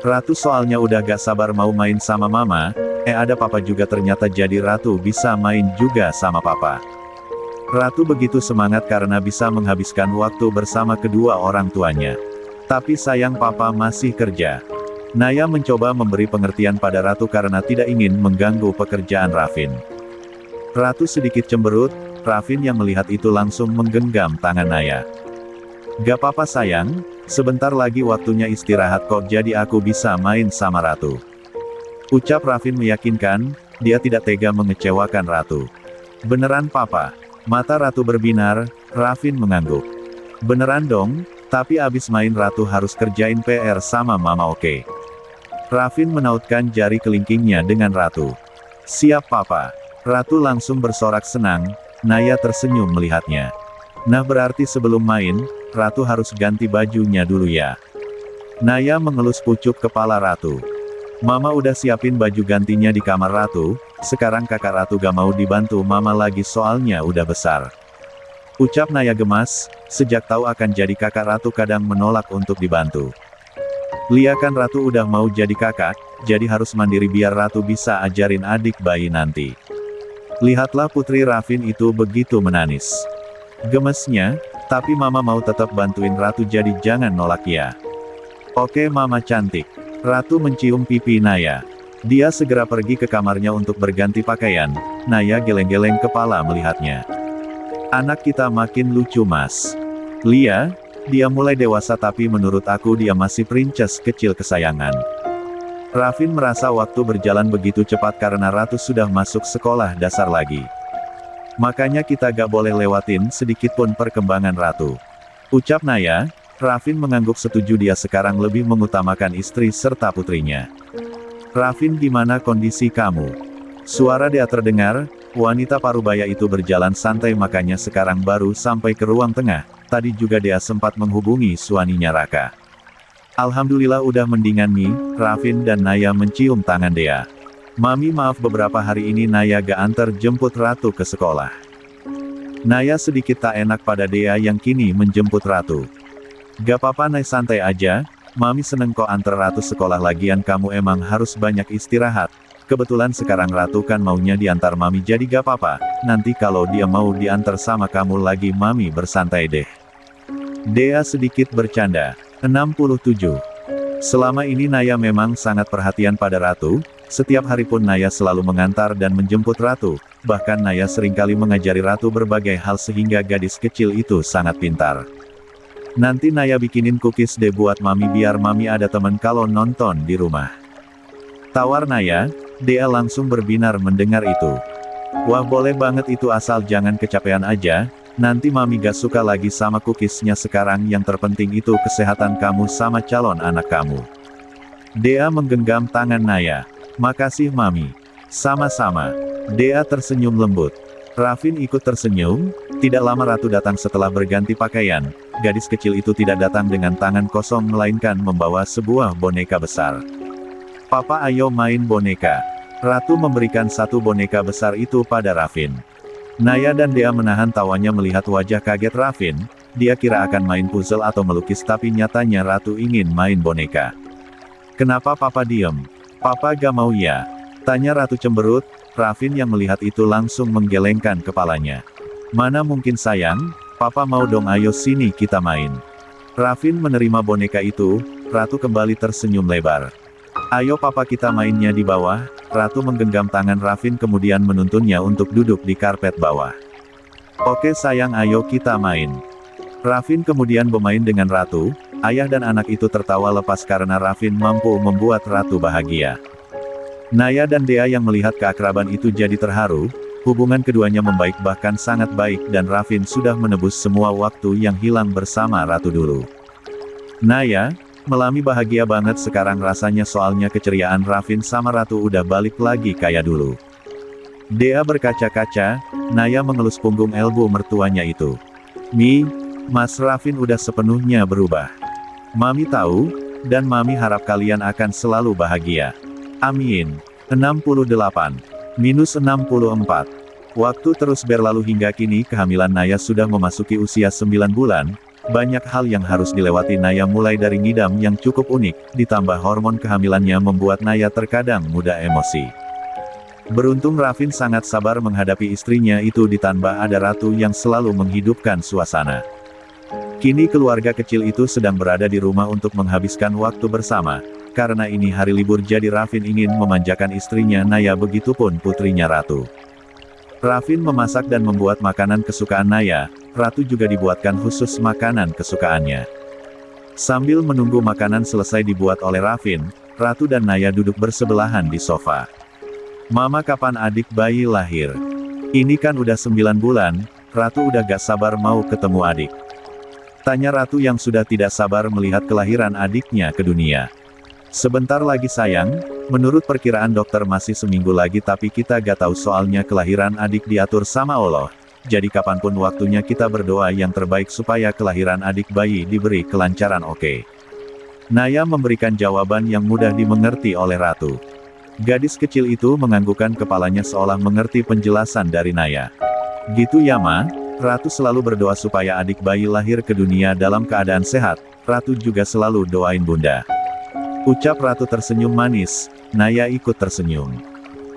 S2: Ratu soalnya udah gak sabar mau main sama mama. Ada papa juga ternyata jadi Ratu bisa main juga sama papa. Ratu begitu semangat karena bisa menghabiskan waktu bersama kedua orang tuanya. Tapi sayang papa masih kerja. Naya mencoba memberi pengertian pada Ratu karena tidak ingin mengganggu pekerjaan Rafin. Ratu sedikit cemberut, Rafin yang melihat itu langsung menggenggam tangan Naya. Gak apa-apa sayang, sebentar lagi waktunya istirahat kok jadi aku bisa main sama Ratu. Ucap Rafin meyakinkan, dia tidak tega mengecewakan Ratu. Beneran papa? Mata Ratu berbinar, Rafin mengangguk. Beneran dong, tapi abis main Ratu harus kerjain PR sama mama oke? Rafin menautkan jari kelingkingnya dengan Ratu. Siap papa. Ratu langsung bersorak senang, Naya tersenyum melihatnya. Nah berarti sebelum main, Ratu harus ganti bajunya dulu ya. Naya mengelus pucuk kepala Ratu. Mama udah siapin baju gantinya di kamar Ratu, sekarang kakak Ratu gak mau dibantu mama lagi soalnya udah besar. Ucap Naya gemas, sejak tahu akan jadi kakak Ratu kadang menolak untuk dibantu. Liakan Ratu udah mau jadi kakak, jadi harus mandiri biar Ratu bisa ajarin adik bayi nanti. Lihatlah putri Rafin itu begitu menangis. Gemesnya, tapi mama mau tetap bantuin Ratu jadi jangan nolak ya. Oke mama cantik. Ratu mencium pipi Naya. Dia segera pergi ke kamarnya untuk berganti pakaian. Naya geleng-geleng kepala melihatnya. Anak kita makin lucu mas. Lia, dia mulai dewasa tapi menurut aku dia masih princess kecil kesayangan. Rafin merasa waktu berjalan begitu cepat karena Ratu sudah masuk sekolah dasar lagi. Makanya kita gak boleh lewatin sedikitpun perkembangan Ratu. Ucap Naya. Rafin mengangguk setuju dia sekarang lebih mengutamakan istri serta putrinya. Rafin gimana kondisi kamu? Suara dia terdengar, wanita parubaya itu berjalan santai makanya sekarang baru sampai ke ruang tengah, tadi juga dia sempat menghubungi suaminya Raka. Alhamdulillah udah mendingan Mi, Rafin dan Naya mencium tangan Dea. Mami maaf beberapa hari ini Naya gak antar jemput Ratu ke sekolah. Naya sedikit tak enak pada Dea yang kini menjemput Ratu. Gak apa-apa Nay santai aja, Mami seneng kok antar Ratu sekolah lagian kamu emang harus banyak istirahat. Kebetulan sekarang Ratu kan maunya diantar Mami jadi gak apa-apa, nanti kalau dia mau diantar sama kamu lagi Mami bersantai deh. Dea sedikit bercanda. 67. Selama ini Naya memang sangat perhatian pada Ratu, setiap hari pun Naya selalu mengantar dan menjemput Ratu, bahkan Naya seringkali mengajari Ratu berbagai hal sehingga gadis kecil itu sangat pintar. Nanti Naya bikinin cookies deh buat Mami biar Mami ada temen kalau nonton di rumah. Tawar Naya, Dea langsung berbinar mendengar itu. Wah boleh banget itu asal jangan kecapean aja, nanti Mami gak suka lagi sama cookiesnya sekarang yang terpenting itu kesehatan kamu sama calon anak kamu. Dea menggenggam tangan Naya. Makasih Mami. Sama-sama. Dea tersenyum lembut. Rafin ikut tersenyum. Tidak lama Ratu datang setelah berganti pakaian. Gadis kecil itu tidak datang dengan tangan kosong melainkan membawa sebuah boneka besar. Papa ayo main boneka. Ratu memberikan satu boneka besar itu pada Rafin. Naya dan Dea menahan tawanya melihat wajah kaget Rafin. Dia kira akan main puzzle atau melukis tapi nyatanya Ratu ingin main boneka. Kenapa Papa diem? Papa gak mau ya? Tanya Ratu cemberut. Rafin yang melihat itu langsung menggelengkan kepalanya. Mana mungkin sayang, Papa mau dong ayo sini kita main. Rafin menerima boneka itu, Ratu kembali tersenyum lebar. Ayo Papa kita mainnya di bawah, Ratu menggenggam tangan Rafin kemudian menuntunnya untuk duduk di karpet bawah. Oke sayang ayo kita main. Rafin kemudian bermain dengan Ratu, ayah dan anak itu tertawa lepas karena Rafin mampu membuat Ratu bahagia. Naya dan Dea yang melihat keakraban itu jadi terharu, hubungan keduanya membaik bahkan sangat baik dan Rafin sudah menebus semua waktu yang hilang bersama Ratu dulu. Naya, Melami bahagia banget sekarang rasanya soalnya keceriaan Rafin sama Ratu udah balik lagi kayak dulu. Dea berkaca-kaca, Naya mengelus punggung elbow mertuanya itu. Mi, Mas Rafin udah sepenuhnya berubah. Mami tahu, dan Mami harap kalian akan selalu bahagia. Amin. 68. Minus 64. Waktu terus berlalu hingga kini kehamilan Naya sudah memasuki usia 9 bulan. Banyak hal yang harus dilewati Naya mulai dari ngidam yang cukup unik, ditambah hormon kehamilannya membuat Naya terkadang mudah emosi. Beruntung Rafin sangat sabar menghadapi istrinya itu ditambah ada Ratu yang selalu menghidupkan suasana. Kini keluarga kecil itu sedang berada di rumah untuk menghabiskan waktu bersama. Karena ini hari libur jadi Rafin ingin memanjakan istrinya Naya, begitupun putrinya Ratu. Rafin memasak dan membuat makanan kesukaan Naya. Ratu juga dibuatkan khusus makanan kesukaannya. Sambil menunggu makanan selesai dibuat oleh Rafin, Ratu dan Naya duduk bersebelahan di sofa. "Mama, kapan adik bayi lahir? Ini kan udah 9 bulan, Ratu udah gak sabar mau ketemu adik," tanya Ratu yang sudah tidak sabar melihat kelahiran adiknya ke dunia. "Sebentar lagi sayang, menurut perkiraan dokter masih seminggu lagi, tapi kita gak tahu soalnya kelahiran adik diatur sama Allah. Jadi kapanpun waktunya kita berdoa yang terbaik supaya kelahiran adik bayi diberi kelancaran, oke?" Naya memberikan jawaban yang mudah dimengerti oleh Ratu. Gadis kecil itu menganggukkan kepalanya seolah mengerti penjelasan dari Naya. "Gitu ya Ma, Ratu selalu berdoa supaya adik bayi lahir ke dunia dalam keadaan sehat, Ratu juga selalu doain Bunda," ucap Ratu tersenyum manis. Naya ikut tersenyum.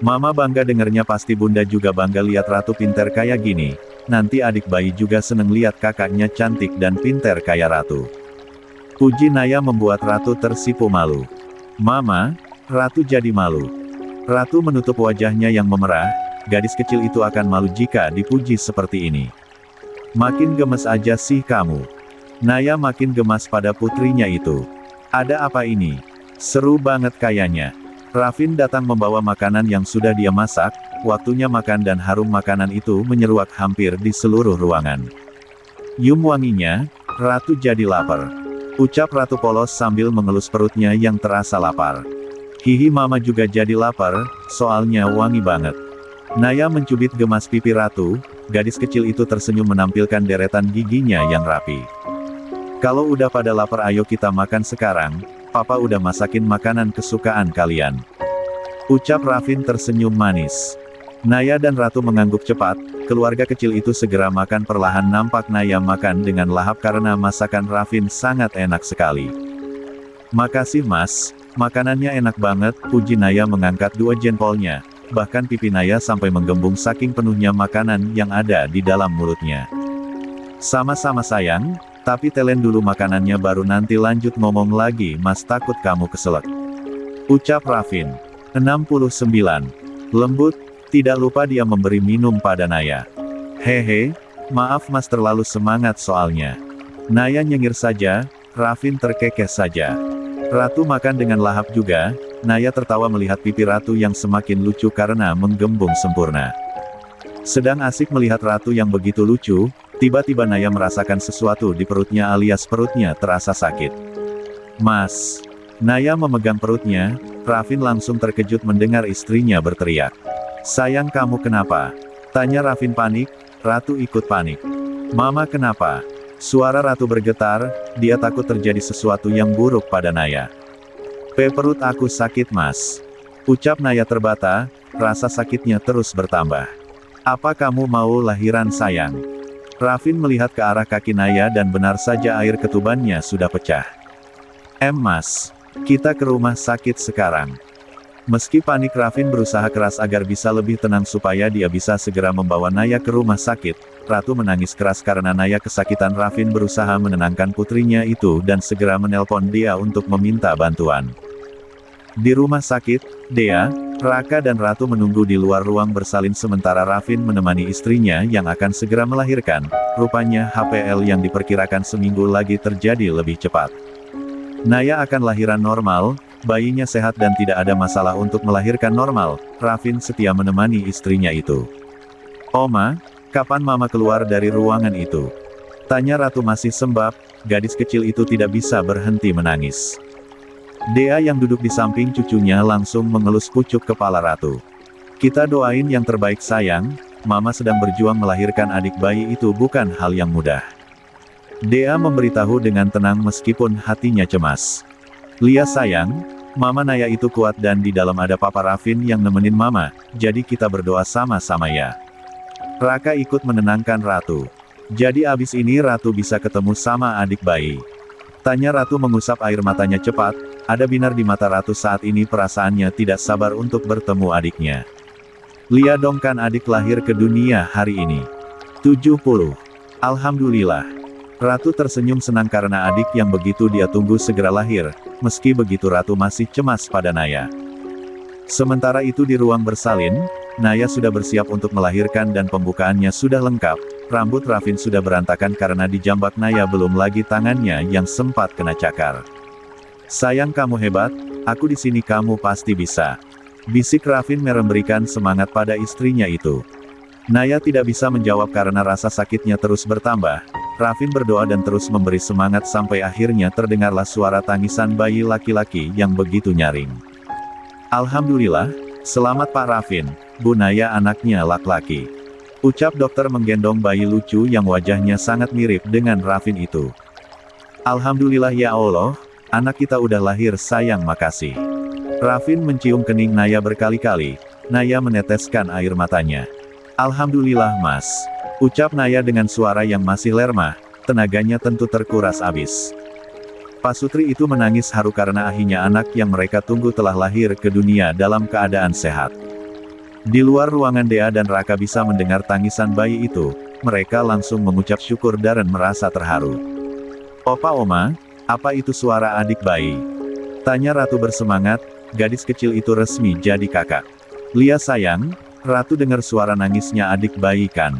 S2: "Mama bangga dengernya, pasti Bunda juga bangga lihat Ratu pinter kayak gini. Nanti adik bayi juga seneng lihat kakaknya cantik dan pinter kayak Ratu," puji Naya membuat Ratu tersipu malu. "Mama, Ratu jadi malu." Ratu menutup wajahnya yang memerah. Gadis kecil itu akan malu jika dipuji seperti ini. "Makin gemes aja sih kamu." Naya makin gemas pada putrinya itu. "Ada apa ini? Seru banget kayaknya." Rafin datang membawa makanan yang sudah dia masak. Waktunya makan dan harum makanan itu menyeruak hampir di seluruh ruangan. "Yum, wanginya, Ratu jadi lapar," ucap Ratu polos sambil mengelus perutnya yang terasa lapar. "Hihi, Mama juga jadi lapar, soalnya wangi banget." Naya mencubit gemas pipi Ratu. Gadis kecil itu tersenyum menampilkan deretan giginya yang rapi. "Kalau udah pada lapar ayo kita makan sekarang. Papa udah masakin makanan kesukaan kalian," ucap Rafin tersenyum manis. Naya dan Ratu mengangguk cepat. Keluarga kecil itu segera makan perlahan. Nampak Naya makan dengan lahap karena masakan Rafin sangat enak sekali. "Makasih Mas, makanannya enak banget," puji Naya mengangkat 2 jempolnya. Bahkan pipi Naya sampai menggembung saking penuhnya makanan yang ada di dalam mulutnya. "Sama-sama sayang. Tapi telen dulu makanannya baru nanti lanjut ngomong lagi, Mas, takut kamu keselak," ucap Rafin. 69. Lembut, tidak lupa dia memberi minum pada Naya. "Hehe, maaf Mas, terlalu semangat soalnya." Naya nyengir saja. Rafin terkekeh saja. Ratu makan dengan lahap juga. Naya tertawa melihat pipi Ratu yang semakin lucu karena menggembung sempurna. Sedang asik melihat Ratu yang begitu lucu, tiba-tiba Naya merasakan sesuatu di perutnya alias perutnya terasa sakit. "Mas." Naya memegang perutnya. Rafin langsung terkejut mendengar istrinya berteriak. "Sayang, kamu kenapa?" tanya Rafin panik. Ratu ikut panik. "Mama kenapa?" Suara Ratu bergetar. Dia takut terjadi sesuatu yang buruk pada Naya. Perut aku sakit Mas," ucap Naya terbata. Rasa sakitnya terus bertambah. "Apa kamu mau lahiran sayang?" Rafin melihat ke arah kaki Naya dan benar saja air ketubannya sudah pecah. Mas, kita ke rumah sakit sekarang." Meski panik, Rafin berusaha keras agar bisa lebih tenang supaya dia bisa segera membawa Naya ke rumah sakit. Ratu menangis keras karena Naya kesakitan. Rafin berusaha menenangkan putrinya itu dan segera menelpon Dea untuk meminta bantuan. Di rumah sakit, Dea, Raka dan Ratu menunggu di luar ruang bersalin sementara Rafin menemani istrinya yang akan segera melahirkan. Rupanya HPL yang diperkirakan seminggu lagi terjadi lebih cepat. Naya akan lahiran normal, bayinya sehat dan tidak ada masalah untuk melahirkan normal. Rafin setia menemani istrinya itu. "Oma, kapan Mama keluar dari ruangan itu?" tanya Ratu masih sembab. Gadis kecil itu tidak bisa berhenti menangis. Dea yang duduk di samping cucunya langsung mengelus pucuk kepala Ratu. "Kita doain yang terbaik sayang, Mama sedang berjuang melahirkan adik bayi itu bukan hal yang mudah." Dea memberitahu dengan tenang meskipun hatinya cemas. "Lia sayang, Mama Naya itu kuat dan di dalam ada Papa Rafin yang nemenin Mama, jadi kita berdoa sama-sama ya. Raka ikut menenangkan Ratu. Jadi abis ini Ratu bisa ketemu sama adik bayi. Tanya Ratu mengusap air matanya cepat, ada binar di mata Ratu saat ini perasaannya tidak sabar untuk bertemu adiknya. Lia dong kan adik lahir ke dunia hari ini. 70. Alhamdulillah. Ratu tersenyum senang karena adik yang begitu dia tunggu segera lahir, meski begitu Ratu masih cemas pada Naya. Sementara itu di ruang bersalin, Naya sudah bersiap untuk melahirkan dan pembukaannya sudah lengkap, rambut Rafin sudah berantakan karena dijambak Naya belum lagi tangannya yang sempat kena cakar. Sayang kamu hebat, aku di sini kamu pasti bisa. Bisik Rafin memberikan semangat pada istrinya itu. Naya tidak bisa menjawab karena rasa sakitnya terus bertambah. Rafin berdoa dan terus memberi semangat sampai akhirnya terdengarlah suara tangisan bayi laki-laki yang begitu nyaring. Alhamdulillah, selamat Pak Rafin, Bu Naya anaknya laki-laki. Ucap dokter menggendong bayi lucu yang wajahnya sangat mirip dengan Rafin itu. Alhamdulillah ya Allah, anak kita udah lahir sayang makasih. Rafin mencium kening Naya berkali-kali, Naya meneteskan air matanya. Alhamdulillah mas. Ucap Naya dengan suara yang masih lermah, tenaganya tentu terkuras abis. Pak Sutri itu menangis haru karena akhirnya anak yang mereka tunggu telah lahir ke dunia dalam keadaan sehat. Di luar ruangan Dea dan Raka bisa mendengar tangisan bayi itu, mereka langsung mengucap syukur dan merasa terharu. Opa Oma, apa itu suara adik bayi? Tanya Ratu bersemangat, gadis kecil itu resmi jadi kakak. Lia sayang, Ratu dengar suara nangisnya adik bayi kan?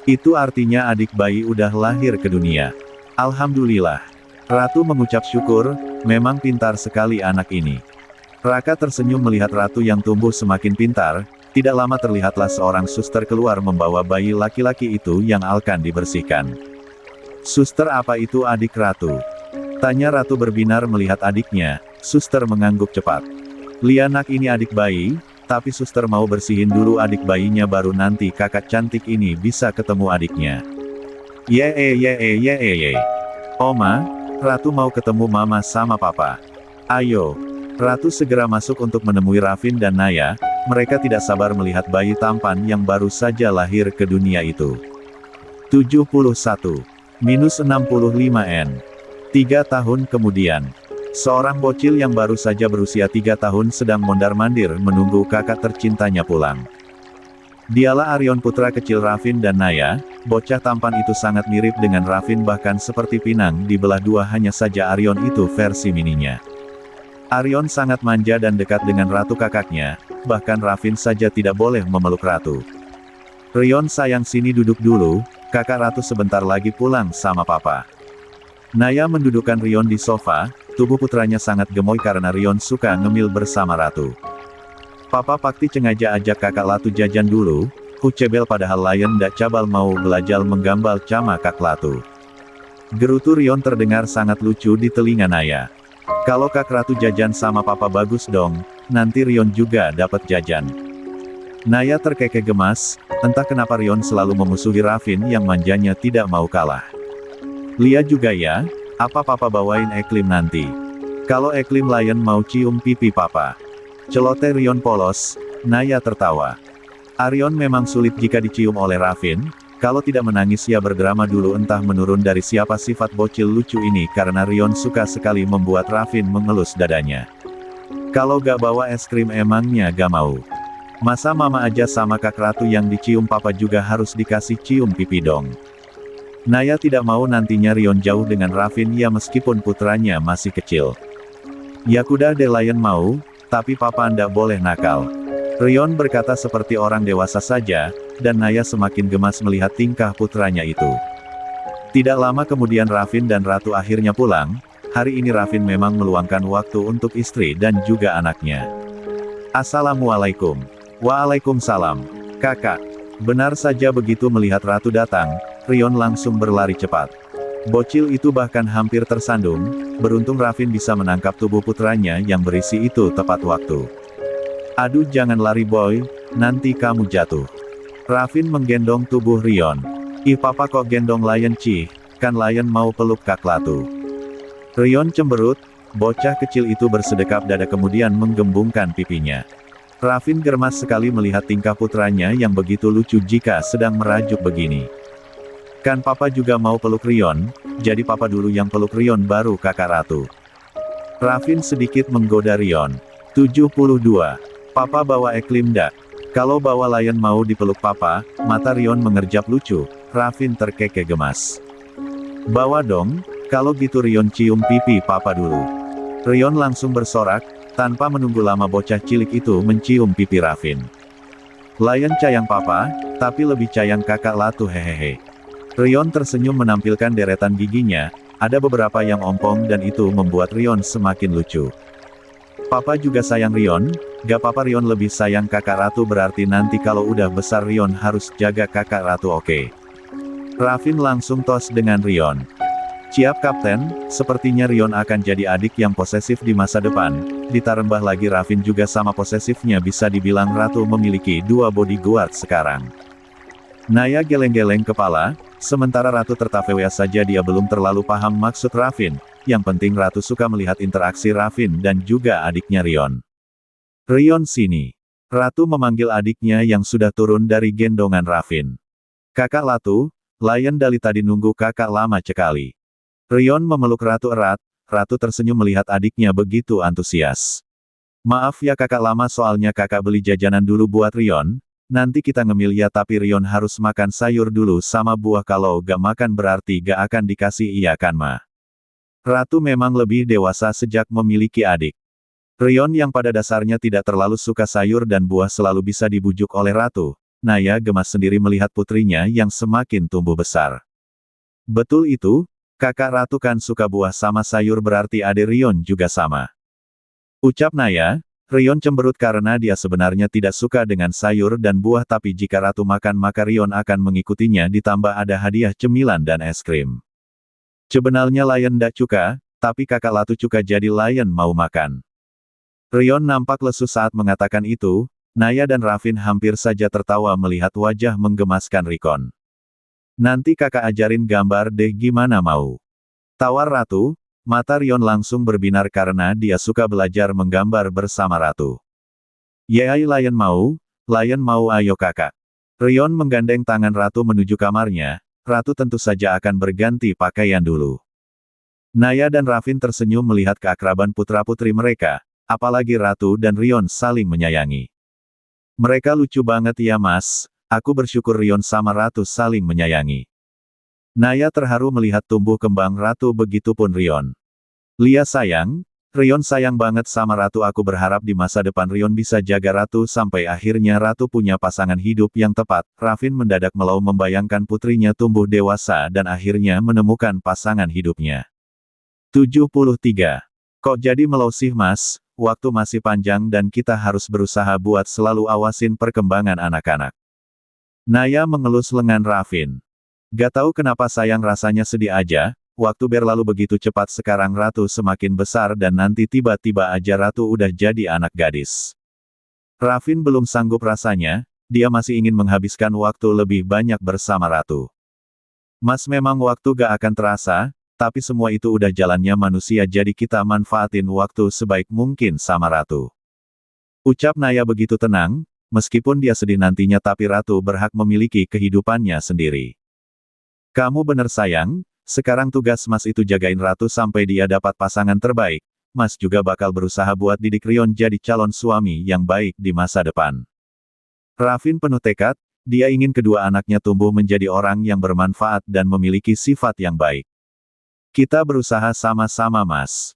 S2: Itu artinya adik bayi udah lahir ke dunia. Alhamdulillah. Ratu mengucap syukur, memang pintar sekali anak ini. Raka tersenyum melihat Ratu yang tumbuh semakin pintar, tidak lama terlihatlah seorang suster keluar membawa bayi laki-laki itu yang akan dibersihkan. Suster apa itu adik Ratu? Tanya Ratu berbinar melihat adiknya, suster mengangguk cepat. Lianak ini adik bayi, tapi suster mau bersihin dulu adik bayinya baru nanti kakak cantik ini bisa ketemu adiknya. Ye. Oma, Ratu mau ketemu mama sama papa. Ayo. Ratu segera masuk untuk menemui Rafin dan Naya, mereka tidak sabar melihat bayi tampan yang baru saja lahir ke dunia itu. 71. Minus 65 N. 3 tahun kemudian. Seorang bocil yang baru saja berusia 3 tahun sedang mondar-mandir menunggu kakak tercintanya pulang. Dialah Arion putra kecil Rafin dan Naya, bocah tampan itu sangat mirip dengan Rafin bahkan seperti pinang dibelah dua hanya saja Arion itu versi mininya. Arion sangat manja dan dekat dengan Ratu kakaknya, bahkan Rafin saja tidak boleh memeluk Ratu. Rion sayang sini duduk dulu, kakak Ratu sebentar lagi pulang sama papa. Naya mendudukkan Rion di sofa, tubuh putranya sangat gemoy karena Rion suka ngemil bersama Ratu. Papa Pakti sengaja ajak kakak Latu jajan dulu, Kucebel padahal Lion ndak cabal mau belajar menggambal cama kak Latu. Gerutu Rion terdengar sangat lucu di telinga Naya. Kalau kak Ratu jajan sama papa bagus dong, nanti Rion juga dapat jajan. Naya terkekeh gemas, entah kenapa Rion selalu memusuhi Rafin yang manjanya tidak mau kalah. Lia juga ya, apa papa bawain Eklim nanti? Kalau Eklim Lion mau cium pipi papa. Celote Rion polos, Naya tertawa. Arion memang sulit jika dicium oleh Rafin, kalau tidak menangis ya berdrama dulu entah menurun dari siapa sifat bocil lucu ini karena Rion suka sekali membuat Rafin mengelus dadanya. Kalau gak bawa es krim emangnya gak mau. Masa mama aja sama kak Ratu yang dicium papa juga harus dikasih cium pipi dong. Naya tidak mau nantinya Rion jauh dengan Rafin ya meskipun putranya masih kecil. Ya kuda deh Lion mau, tapi papa ndak boleh nakal. Rion berkata seperti orang dewasa saja, dan Naya semakin gemas melihat tingkah putranya itu. Tidak lama kemudian Rafin dan Ratu akhirnya pulang, hari ini Rafin memang meluangkan waktu untuk istri dan juga anaknya. Assalamualaikum. Waalaikumsalam. Kakak. Benar saja begitu melihat Ratu datang, Rion langsung berlari cepat. Bocil itu bahkan hampir tersandung, beruntung Rafin bisa menangkap tubuh putranya yang berisi itu tepat waktu. Aduh jangan lari boy, nanti kamu jatuh. Rafin menggendong tubuh Rion. Ih papa kok gendong Lion cih, kan Lion mau peluk kak Latu. Rion cemberut, Bocah kecil itu bersedekap dada kemudian menggembungkan pipinya. Rafin gemas sekali melihat tingkah putranya yang begitu lucu jika sedang merajuk begini. Kan papa juga mau peluk Rion, jadi papa dulu yang peluk Rion baru kakak Ratu. Rafin sedikit menggoda Rion. 72. Papa bawa Eklim dak. Kalau bawa Lion mau dipeluk papa, mata Rion mengerjap lucu. Rafin terkekeh gemas. Bawa dong, kalau gitu Rion cium pipi papa dulu. Rion langsung bersorak, tanpa menunggu lama bocah cilik itu mencium pipi Rafin. Lion sayang papa, tapi lebih sayang kakak Latu hehehe. Rion tersenyum menampilkan deretan giginya, ada beberapa yang ompong dan itu membuat Rion semakin lucu. Papa juga sayang Rion, gak papa Rion lebih sayang kakak Ratu berarti nanti kalau udah besar Rion harus jaga kakak Ratu oke. Rafin langsung tos dengan Rion. Siap Kapten, sepertinya Rion akan jadi adik yang posesif di masa depan, ditambah lagi Rafin juga sama posesifnya bisa dibilang Ratu memiliki 2 bodyguard sekarang. Naya geleng-geleng kepala, sementara Ratu tertawa saja dia belum terlalu paham maksud Rafin, yang penting Ratu suka melihat interaksi Rafin dan juga adiknya Rion. Rion sini. Ratu memanggil adiknya yang sudah turun dari gendongan Rafin. Kakak Latu, Lion dari tadi nunggu kakak lama sekali. Rion memeluk Ratu erat, Ratu tersenyum melihat adiknya begitu antusias. Maaf ya kakak lama soalnya kakak beli jajanan dulu buat Rion, nanti kita ngemil ya tapi Rion harus makan sayur dulu sama buah kalau gak makan berarti gak akan dikasih iya kan ma. Ratu memang lebih dewasa sejak memiliki adik. Rion yang pada dasarnya tidak terlalu suka sayur dan buah selalu bisa dibujuk oleh Ratu. Naya gemas sendiri melihat putrinya yang semakin tumbuh besar. Betul itu. Kakak Ratu kan suka buah sama sayur berarti adik Rion juga sama. Ucap Naya, Rion cemberut karena dia sebenarnya tidak suka dengan sayur dan buah tapi jika Ratu makan maka Rion akan mengikutinya ditambah ada hadiah cemilan dan es krim. Sebenarnya Lion ndak suka, tapi kakak Latu suka jadi Lion mau makan. Rion nampak lesu saat mengatakan itu, Naya dan Rafin hampir saja tertawa melihat wajah menggemaskan Rikon. Nanti kakak ajarin gambar deh gimana mau. Tawar Ratu, mata Rion langsung berbinar karena dia suka belajar menggambar bersama Ratu. Yeay Lion mau ayo kakak. Rion menggandeng tangan Ratu menuju kamarnya, Ratu tentu saja akan berganti pakaian dulu. Naya dan Rafin tersenyum melihat keakraban putra-putri mereka, apalagi Ratu dan Rion saling menyayangi. Mereka lucu banget ya mas. Aku bersyukur Rion sama Ratu saling menyayangi. Naya terharu melihat tumbuh kembang Ratu begitupun Rion. Lia sayang, Rion sayang banget sama Ratu aku berharap di masa depan Rion bisa jaga Ratu sampai akhirnya Ratu punya pasangan hidup yang tepat. Rafin mendadak melau membayangkan putrinya tumbuh dewasa dan akhirnya menemukan pasangan hidupnya. 73. Kok jadi melau sih mas, waktu masih panjang dan kita harus berusaha buat selalu awasin perkembangan anak-anak. Naya mengelus lengan Rafin. Gak tahu kenapa sayang rasanya sedih aja, waktu berlalu begitu cepat sekarang Ratu semakin besar dan nanti tiba-tiba aja Ratu udah jadi anak gadis. Rafin belum sanggup rasanya, dia masih ingin menghabiskan waktu lebih banyak bersama Ratu. Mas memang waktu gak akan terasa, tapi semua itu udah jalannya manusia jadi kita manfaatin waktu sebaik mungkin sama Ratu. Ucap Naya begitu tenang. Meskipun dia sedih nantinya tapi Ratu berhak memiliki kehidupannya sendiri. Kamu bener sayang, sekarang tugas Mas itu jagain Ratu sampai dia dapat pasangan terbaik. Mas juga bakal berusaha buat didik Rion jadi calon suami yang baik di masa depan. Rafin penuh tekad, dia ingin kedua anaknya tumbuh menjadi orang yang bermanfaat dan memiliki sifat yang baik. Kita berusaha sama-sama Mas.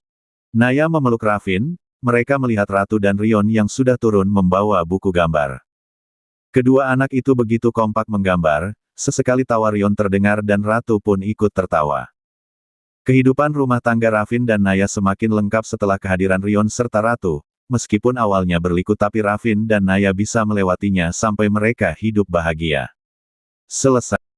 S2: Naya memeluk Rafin. Mereka melihat Ratu dan Rion yang sudah turun membawa buku gambar. Kedua anak itu begitu kompak menggambar, sesekali tawa Rion terdengar dan Ratu pun ikut tertawa. Kehidupan rumah tangga Rafin dan Naya semakin lengkap setelah kehadiran Rion serta Ratu, meskipun awalnya berliku tapi Rafin dan Naya bisa melewatinya sampai mereka hidup bahagia. Selesai.